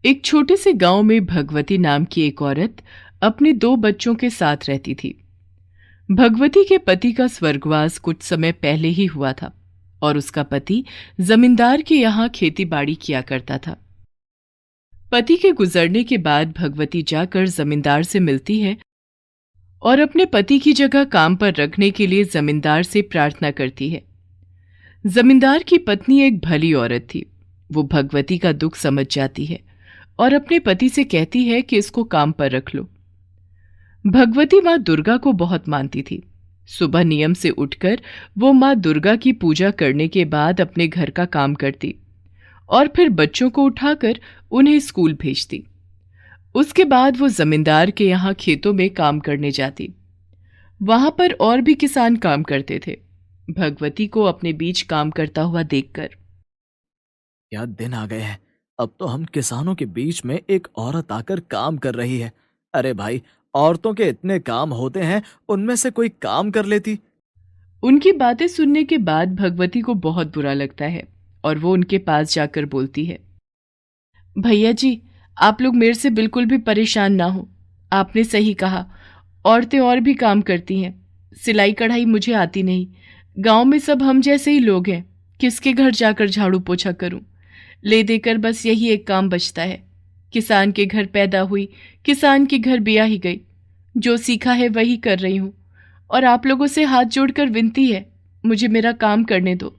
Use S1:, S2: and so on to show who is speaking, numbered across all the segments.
S1: एक छोटे से गांव में भगवती नाम की एक औरत अपने 2 बच्चों के साथ रहती थी। भगवती के पति का स्वर्गवास कुछ समय पहले ही हुआ था और उसका पति जमींदार के यहाँ खेती बाड़ी किया करता था। पति के गुजरने के बाद भगवती जाकर जमींदार से मिलती है और अपने पति की जगह काम पर रखने के लिए जमींदार से प्रार्थना करती है। जमींदार की पत्नी एक भली औरत थी। वो भगवती का दुख समझ जाती है और अपने पति से कहती है कि इसको काम पर रख लो। भगवती माँ दुर्गा को बहुत मानती थी। सुबह नियम से उठकर वो माँ दुर्गा की पूजा करने के बाद अपने घर का काम करती और फिर बच्चों को उठाकर उन्हें स्कूल भेजती। उसके बाद वो जमींदार के यहाँ खेतों में काम करने जाती। वहां पर और भी किसान काम करते थे। भगवती को अपने बीच काम करता हुआ देखकर
S2: क्या दिन आ गए हैं। अब तो हम किसानों के बीच में एक औरत आकर काम कर रही है। अरे भाई, औरतों के इतने काम होते हैं, उनमें से कोई काम कर लेती।
S1: उनकी बातें सुनने के बाद भगवती को बहुत बुरा लगता है और वो उनके पास जाकर बोलती है, भैया जी, आप लोग मेरे से बिल्कुल भी परेशान ना हो। आपने सही कहा, औरतें और भी काम करती हैं। सिलाई कढ़ाई मुझे आती नहीं। गांव में सब हम जैसे ही लोग हैं। किसके घर जाकर झाड़ू पोछा करूं? ले देकर बस यही एक काम बचता है। किसान के घर पैदा हुई, किसान के घर ब्याही गई। जो सीखा है वही कर रही हूं और आप लोगों से हाथ जोड़कर विनती है, मुझे मेरा काम करने दो।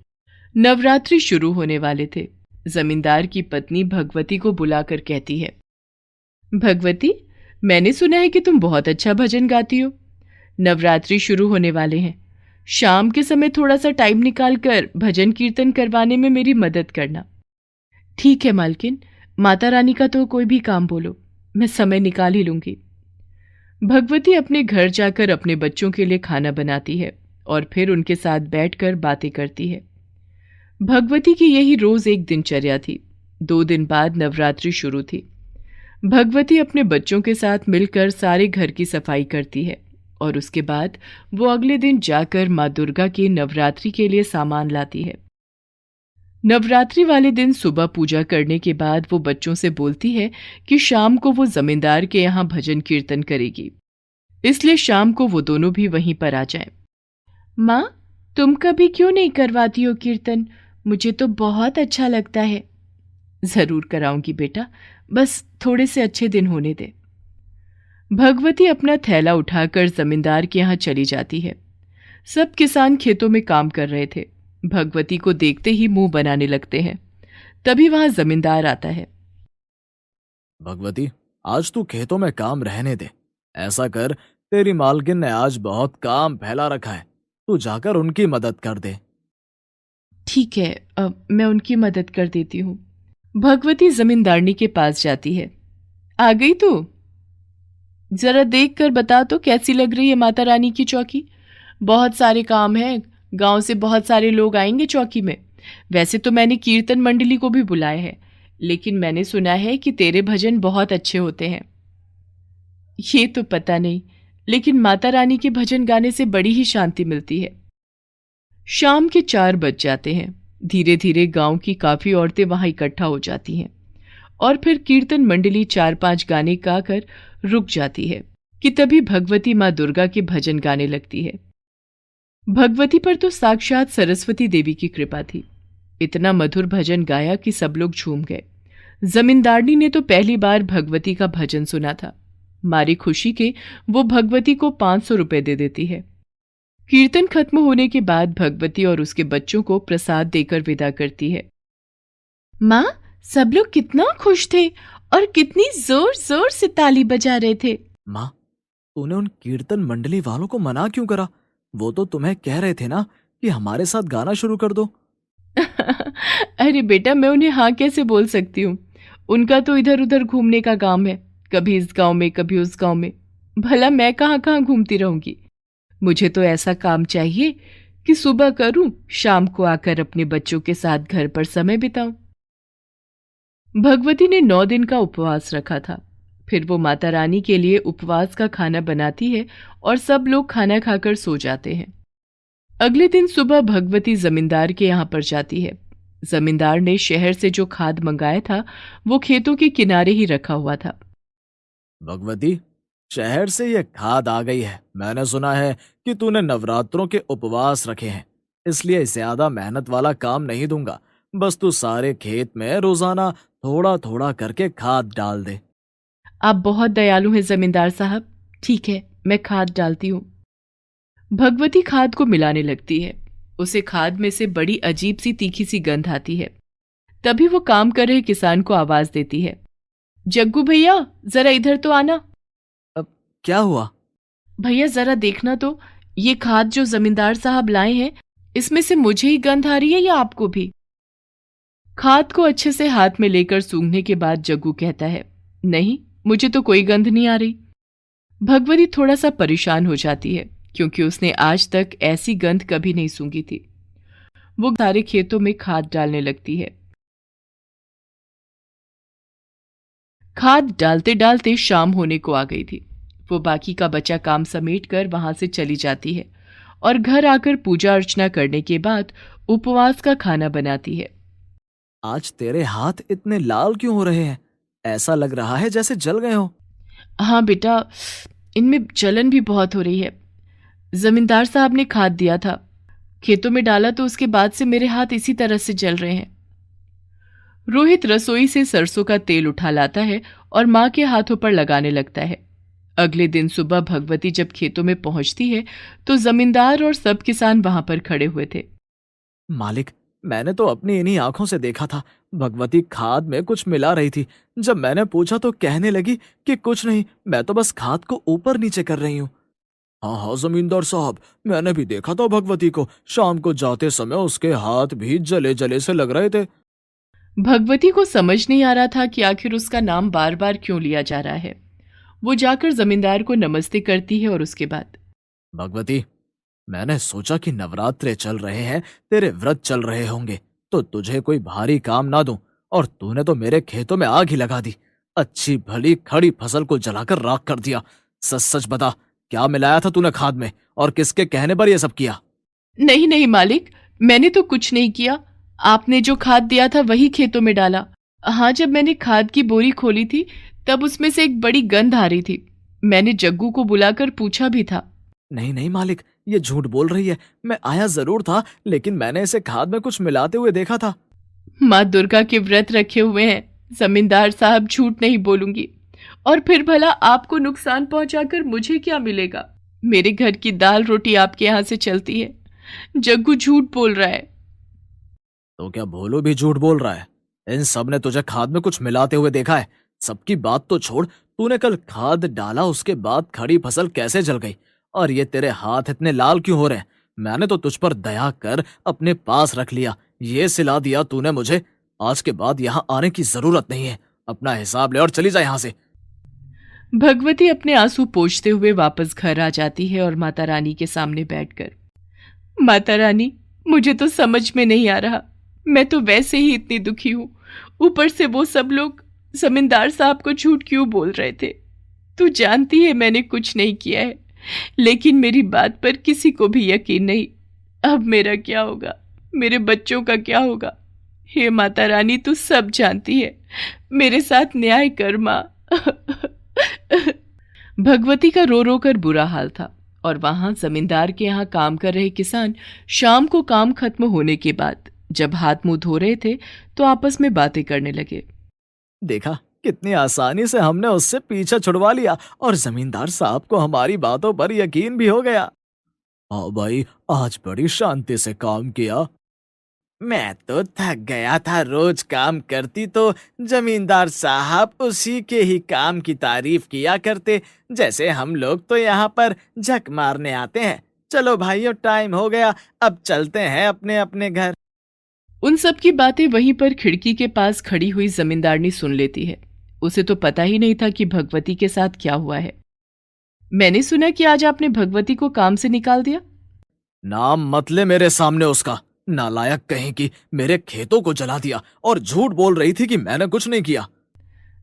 S1: नवरात्रि शुरू होने वाले थे। जमींदार की पत्नी भगवती को बुलाकर कहती है, भगवती, मैंने सुना है कि तुम बहुत अच्छा भजन गाती हो। नवरात्रि शुरू होने वाले हैं। शाम के समय थोड़ा सा टाइम निकालकर भजन कीर्तन करवाने में मेरी मदद करना। ठीक है मालकिन, माता रानी का तो कोई भी काम बोलो, मैं समय निकाल ही लूंगी। भगवती अपने घर जाकर अपने बच्चों के लिए खाना बनाती है और फिर उनके साथ बैठकर बातें करती है। भगवती की यही रोज एक दिनचर्या थी। 2 दिन बाद नवरात्रि शुरू थी। भगवती अपने बच्चों के साथ मिलकर सारे घर की सफाई करती है और उसके बाद वो अगले दिन जाकर माँ दुर्गा की नवरात्रि के लिए सामान लाती है। नवरात्रि वाले दिन सुबह पूजा करने के बाद वो बच्चों से बोलती है कि शाम को वो जमींदार के यहाँ भजन कीर्तन करेगी, इसलिए शाम को वो दोनों भी वहीं पर आ जाएं। माँ, तुम कभी क्यों नहीं करवाती हो कीर्तन? मुझे तो बहुत अच्छा लगता है। जरूर कराऊंगी बेटा, बस थोड़े से अच्छे दिन होने दे। भगवती अपना थैला उठाकर जमींदार के यहाँ चली जाती है। सब किसान खेतों में काम कर रहे थे। भगवती को देखते ही मुंह बनाने लगते हैं। तभी वहां जमींदार आता है।
S2: भगवती, आज तू खेतों में काम रहने दे। ऐसा कर, तेरी मालकिन ने आज बहुत काम फैला रखा है, तू जाकर उनकी मदद कर दे।
S1: ठीक है, मैं उनकी मदद कर देती हूँ। भगवती जमींदारनी के पास जाती है। आ गई तू? जरा देख कर बता तो कैसी लग रही है माता रानी की चौकी? बहुत सारे काम हैं। गांव से बहुत सारे लोग आएंगे चौकी में। वैसे तो मैंने कीर्तन मंडली को भी बुलाया है, लेकिन मैंने सुना है कि तेरे भजन बहुत अच्छे होते हैं। ये तो पता नहीं, लेकिन माता रानी के भजन गाने से बड़ी ही शांति मिलती है। शाम के 4 बज जाते हैं। धीरे धीरे गांव की काफी औरतें वहां इकट्ठा हो जाती हैं और फिर कीर्तन मंडली 4-5 गाने गाकर रुक जाती है कि तभी भगवती माँ दुर्गा के भजन गाने लगती है। भगवती पर तो साक्षात सरस्वती देवी की कृपा थी। इतना मधुर भजन गाया कि सब लोग झूम गए। जमींदारनी ने तो पहली बार भगवती का भजन सुना था। मारी खुशी के वो भगवती को 500 रुपए दे देती है। कीर्तन खत्म होने के बाद भगवती और उसके बच्चों को प्रसाद देकर विदा करती है। माँ, सब लोग कितना खुश थे और कितनी जोर जोर से ताली बजा रहे थे।
S2: माँ, तूने उन कीर्तन मंडली वालों को मना क्यों करा? वो तो तुम्हें कह रहे थे ना कि हमारे साथ गाना शुरू कर दो।
S1: अरे बेटा, मैं उन्हें हाँ कैसे बोल सकती हूँ? उनका तो इधर उधर घूमने का काम है, कभी इस गांव में कभी उस गांव में। भला मैं कहाँ कहाँ घूमती रहूंगी? मुझे तो ऐसा काम चाहिए कि सुबह करूं, शाम को आकर अपने बच्चों के साथ घर पर समय बिताऊं। भगवती ने 9 दिन का उपवास रखा था। फिर वो माता रानी के लिए उपवास का खाना बनाती है और सब लोग खाना खाकर सो जाते हैं। अगले दिन सुबह भगवती जमींदार के यहाँ पर जाती है। जमींदार ने शहर से जो खाद मंगाया था वो खेतों के किनारे ही रखा हुआ था।
S2: भगवती, शहर से ये खाद आ गई है। मैंने सुना है कि तूने नवरात्रों के उपवास रखे हैं, इसलिए ज्यादा मेहनत वाला काम नहीं दूंगा। बस तू सारे खेत में रोजाना थोड़ा थोड़ा करके खाद डाल दे।
S1: आप बहुत दयालु हैं जमींदार साहब। ठीक है, मैं खाद डालती हूँ। भगवती खाद को मिलाने लगती है। उसे खाद में से बड़ी अजीब सी तीखी सी गंध आती है। तभी वो काम कर रहे किसान को आवाज देती है, जग्गू भैया जरा इधर तो आना।
S2: अब क्या हुआ?
S1: भैया जरा देखना तो, ये खाद जो जमींदार साहब लाए हैं, इसमें से मुझे ही गंध आ रही है या आपको भी? खाद को अच्छे से हाथ में लेकर सूंघने के बाद जग्गू कहता है, नहीं, मुझे तो कोई गंध नहीं आ रही। भगवती थोड़ा सा परेशान हो जाती है क्योंकि उसने आज तक ऐसी गंध कभी नहीं सूंघी थी। वो सारे खेतों में खाद डालने लगती है। खाद डालते डालते शाम होने को आ गई थी। वो बाकी का बचा काम समेटकर वहां से चली जाती है और घर आकर पूजा अर्चना करने के बाद उपवास का खाना बनाती है।
S2: आज तेरे हाथ इतने लाल क्यों हो रहे हैं? ऐसा लग रहा है जैसे जल गए हो।
S1: हाँ बेटा, इनमें जलन भी बहुत हो रही है। जमींदार साहब ने खाद दिया था, खेतों में डाला तो उसके बाद से मेरे हाथ इसी तरह से जल रहे हैं। रोहित रसोई से सरसों का तेल उठा लाता है और माँ के हाथों पर लगाने लगता है। अगले दिन सुबह भगवती जब खेतों में पहुंचती है तो जमींदार और सब किसान वहां पर खड़े हुए थे।
S2: मालिक, मैंने तो अपनी इन्हीं आंखों से देखा था। भगवती खाद में कुछ मिला रही थी। जब मैंने पूछा तो कहने लगी कि कुछ नहीं, मैं तो बस खाद को ऊपर नीचे कर रही हूँ। हाँ हाँ जमींदार साहब, मैंने भी देखा था भगवती को। शाम को जाते समय उसके हाथ भी जले जले से लग रहे थे।
S1: भगवती को समझ नहीं आ रहा था कि आखिर उसका नाम बार बार क्यों लिया जा रहा है। वो जाकर जमींदार को नमस्ते करती है और उसके बाद,
S2: भगवती, मैंने सोचा कि नवरात्रे चल रहे हैं, तेरे व्रत चल रहे होंगे, तो तुझे कोई भारी काम ना दूं, और तूने तो मेरे खेतों में आग ही लगा दी। अच्छी भली खड़ी फसल को जलाकर राख कर दिया। सच सच बता, क्या मिलाया था तूने खाद में और किसके कहने पर यह सब किया?
S1: नहीं नहीं मालिक, मैंने तो कुछ नहीं किया। आपने जो खाद दिया था वही खेतों में डाला। हाँ, जब मैंने खाद की बोरी खोली थी तब उसमें से एक बड़ी गंध आ रही थी। मैंने जग्गू को बुलाकर पूछा भी था।
S2: नहीं नहीं मालिक, ये झूठ बोल रही है। मैं आया जरूर था, लेकिन मैंने इसे खाद में कुछ मिलाते हुए देखा था।
S1: माँ दुर्गा के व्रत रखे हुए हैं जमींदार साहब, झूठ नहीं बोलूंगी। और फिर भला आपको नुकसान पहुंचाकर मुझे क्या मिलेगा? मेरे घर की दाल रोटी आपके यहाँ से चलती है। जग्गू झूठ बोल रहा है।
S2: तो क्या भोलू भी झूठ बोल रहा है? इन सब ने तुझे खाद में कुछ मिलाते हुए देखा है। सबकी बात तो छोड़, तूने कल खाद डाला, उसके बाद खड़ी फसल कैसे जल गई? और ये तेरे हाथ इतने लाल क्यों हो रहे हैं? मैंने तो तुझ पर दया कर अपने पास रख लिया, ये सिला दिया तूने मुझे। आज के बाद यहाँ आने की जरूरत नहीं है। अपना हिसाब ले और चली जा यहाँ से।
S1: भगवती अपने आंसू पोंछते हुए वापस घर आ जाती है और माता रानी के सामने बैठकर, माता रानी, मुझे तो समझ में नहीं आ रहा। मैं तो वैसे ही इतनी दुखी हूँ, ऊपर से वो सब लोग जमींदार साहब को झूठ क्यों बोल रहे थे? तू जानती है मैंने कुछ नहीं किया है, लेकिन मेरी बात पर किसी को भी यकीन नहीं। अब मेरा क्या होगा? मेरे बच्चों का क्या होगा? हे माता रानी, तू सब जानती है। मेरे साथ न्याय कर माँ। भगवती का रो रो कर बुरा हाल था और वहां जमींदार के यहाँ काम कर रहे किसान शाम को काम खत्म होने के बाद जब हाथ मुंह धो रहे थे तो आपस में बातें करने लगे।
S2: देखा, कितनी आसानी से हमने उससे पीछा छुड़वा लिया और जमींदार साहब को हमारी बातों पर यकीन भी हो गया। हाँ भाई, आज बड़ी शांति से काम किया। मैं तो थक गया था। रोज काम करती तो जमींदार साहब उसी के ही काम की तारीफ किया करते, जैसे हम लोग तो यहाँ पर झक मारने आते हैं। चलो भाइयों, टाइम हो गया, अब चलते हैं अपने अपने घर।
S1: उन सब की बातें वहीं पर खिड़की के पास खड़ी हुई जमींदारनी सुन लेती है। उसे तो पता ही नहीं था कि भगवती के साथ क्या हुआ है। मैंने सुना कि आज आपने भगवती को काम से निकाल दिया।
S2: नाम मत ले मेरे सामने उसका। नालायक कहीं की, मेरे खेतों को जला दिया और झूठ बोल रही थी कि मैंने कुछ नहीं किया।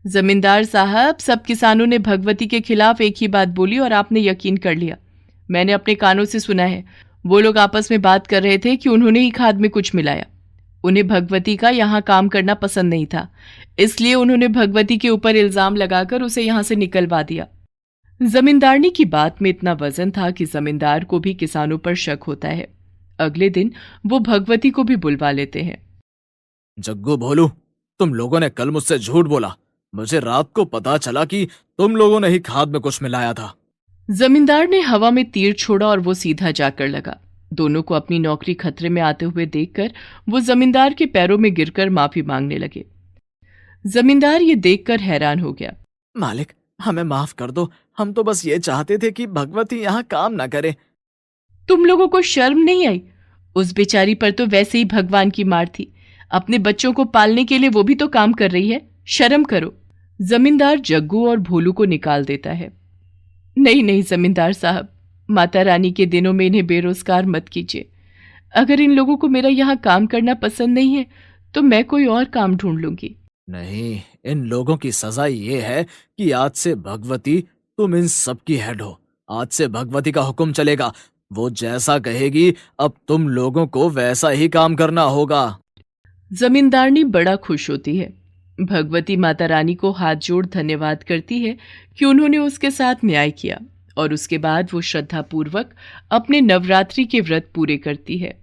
S1: जमींदार साहब, सब किसानों ने भगवती के खिलाफ एक ही बात बोली और आपने यकीन कर लिया। मैंने अपने कानों से सुना है। वो लोग आपस में बात कर रहे थे कि उन्होंने ही खाद में कुछ मिलाया। उन्हें भगवती का यहाँ काम करना पसंद नहीं था, इसलिए उन्होंने भगवती के ऊपर इल्जाम लगाकर उसे यहाँ से निकलवा दिया। जमींदारनी की बात में इतना वजन था कि जमींदार को भी किसानों पर शक होता है। अगले दिन वो भगवती को भी बुलवा लेते हैं।
S2: जग्गू भोलू, तुम लोगों ने कल मुझसे झूठ बोला। मुझे रात को पता चला कि तुम लोगों ने ही खाद में कुछ मिलाया था।
S1: जमींदार ने हवा में तीर छोड़ा और वो सीधा जाकर लगा। दोनों को अपनी नौकरी खतरे में आते हुए देखकर वो जमींदार के पैरों में गिरकर माफी मांगने लगे। जमींदार ये देखकर हैरान हो गया।
S2: मालिक, हमें माफ कर दो। हम तो बस ये चाहते थे कि भगवती यहाँ काम ना करे।
S1: तुम लोगों को शर्म नहीं आई? उस बेचारी पर तो वैसे ही भगवान की मार थी। अपने बच्चों को पालने के लिए वो भी तो काम कर रही है, शर्म करो। जमींदार जग्गू और भोलू को निकाल देता है। नहीं नहीं जमींदार साहब, माता रानी के दिनों में इन्हें बेरोजगार मत कीजिए। अगर इन लोगों को मेरा यहाँ काम करना पसंद नहीं है तो मैं कोई और काम ढूंढ लूंगी।
S2: नहीं, इन लोगों की सजा ये है कि आज से भगवती तुम इन सब की हेड हो। आज से भगवती का हुक्म चलेगा। वो जैसा कहेगी अब तुम लोगों को वैसा ही काम करना होगा।
S1: जमींदारनी बड़ा खुश होती है। भगवती माता रानी को हाथ जोड़ धन्यवाद करती है कि उन्होंने उसके साथ न्याय किया और उसके बाद वो श्रद्धापूर्वक अपने नवरात्रि के व्रत पूरे करती है।